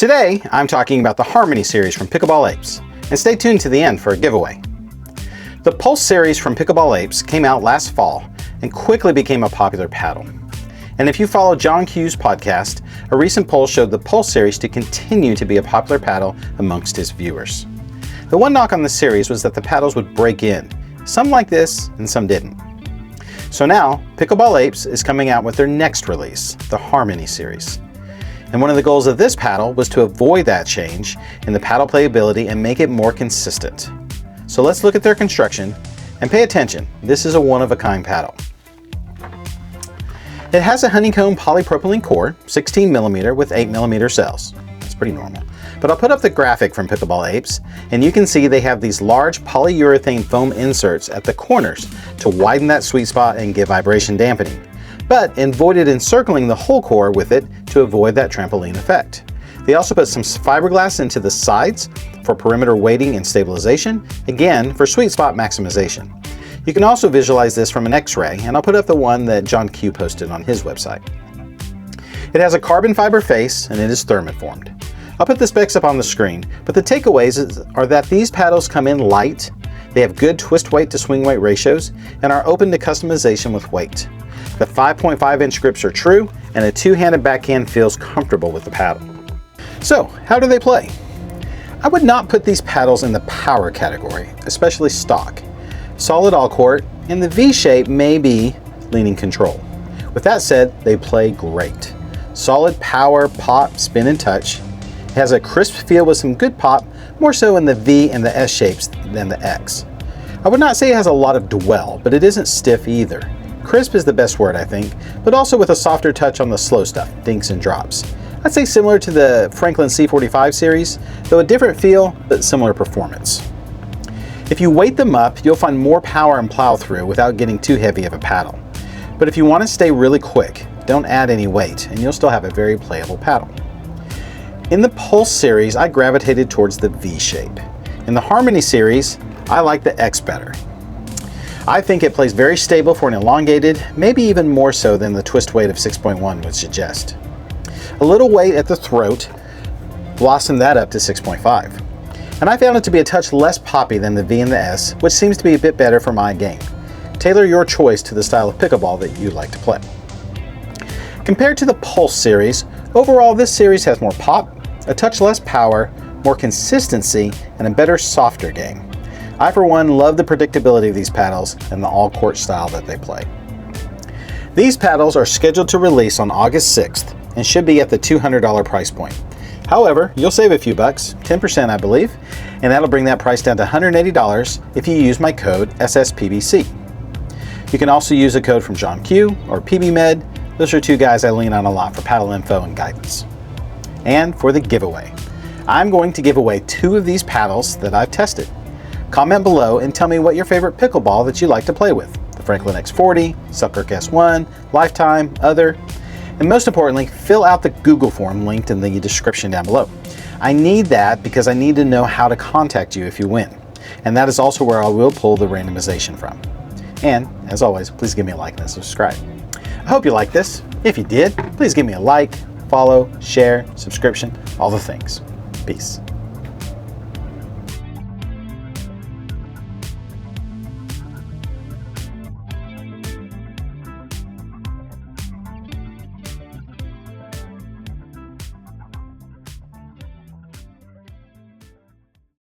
Today, I'm talking about the Harmony series from Pickleball Apes, and stay tuned to the end for a giveaway. The Pulse series from Pickleball Apes came out last fall and quickly became a popular paddle. And if you follow John Q's podcast, a recent poll showed the Pulse series to continue to be a popular paddle amongst his viewers. The one knock on the series was that the paddles would break in, some like this and some didn't. So now, Pickleball Apes is coming out with their next release, the Harmony series. And one of the goals of this paddle was to avoid that change in the paddle playability and make it more consistent. So let's look at their construction and pay attention. This is a one-of-a-kind paddle. It has a honeycomb polypropylene core, 16mm with 8mm cells. That's pretty normal. But I'll put up the graphic from Pickleball Apes, and you can see they have these large polyurethane foam inserts at the corners to widen that sweet spot and give vibration dampening, but avoided encircling the whole core with it to avoid that trampoline effect. They also put some fiberglass into the sides for perimeter weighting and stabilization, again for sweet spot maximization. You can also visualize this from an X-ray, and I'll put up the one that John Q posted on his website. It has a carbon fiber face and it is thermoformed. I'll put the specs up on the screen, but the takeaways are that these paddles come in light, they have good twist weight to swing weight ratios, and are open to customization with weight. The 5.5-inch grips are true, and a two-handed backhand feels comfortable with the paddle. So, how do they play? I would not put these paddles in the power category, especially stock. Solid all court, and the V-shape may be leaning control. With that said, they play great. Solid power, pop, spin, and touch. It has a crisp feel with some good pop, more so in the V and the S shapes than the X. I would not say it has a lot of dwell, but it isn't stiff either. Crisp is the best word, I think, but also with a softer touch on the slow stuff, dinks and drops. I'd say similar to the Franklin C45 series, though a different feel, but similar performance. If you weight them up, you'll find more power and plow through without getting too heavy of a paddle. But if you want to stay really quick, don't add any weight, and you'll still have a very playable paddle. In the Pulse series, I gravitated towards the V shape. In the Harmony series, I like the X better. I think it plays very stable for an elongated, maybe even more so than the twist weight of 6.1 would suggest. A little weight at the throat blossomed that up to 6.5. And I found it to be a touch less poppy than the V and the S, which seems to be a bit better for my game. Tailor your choice to the style of pickleball that you like to play. Compared to the Pulse series, overall this series has more pop, a touch less power, more consistency, and a better, softer game. I, for one, love the predictability of these paddles and the all-court style that they play. These paddles are scheduled to release on August 6th and should be at the $200 price point. However, you'll save a few bucks, 10% I believe, and that'll bring that price down to $180 if you use my code SSPBC. You can also use a code from John Q or PBMed. Those are two guys I lean on a lot for paddle info and guidance. And for the giveaway, I'm going to give away 2 of these paddles that I've tested. Comment below and tell me what your favorite pickleball that you like to play with. The Franklin X40, Selkirk S1, Lifetime, Other. And most importantly, fill out the Google form linked in the description down below. I need that because I need to know how to contact you if you win. And that is also where I will pull the randomization from. And as always, please give me a like and a subscribe. I hope you like this. If you did, please give me a like, follow, share, subscription, all the things. Peace.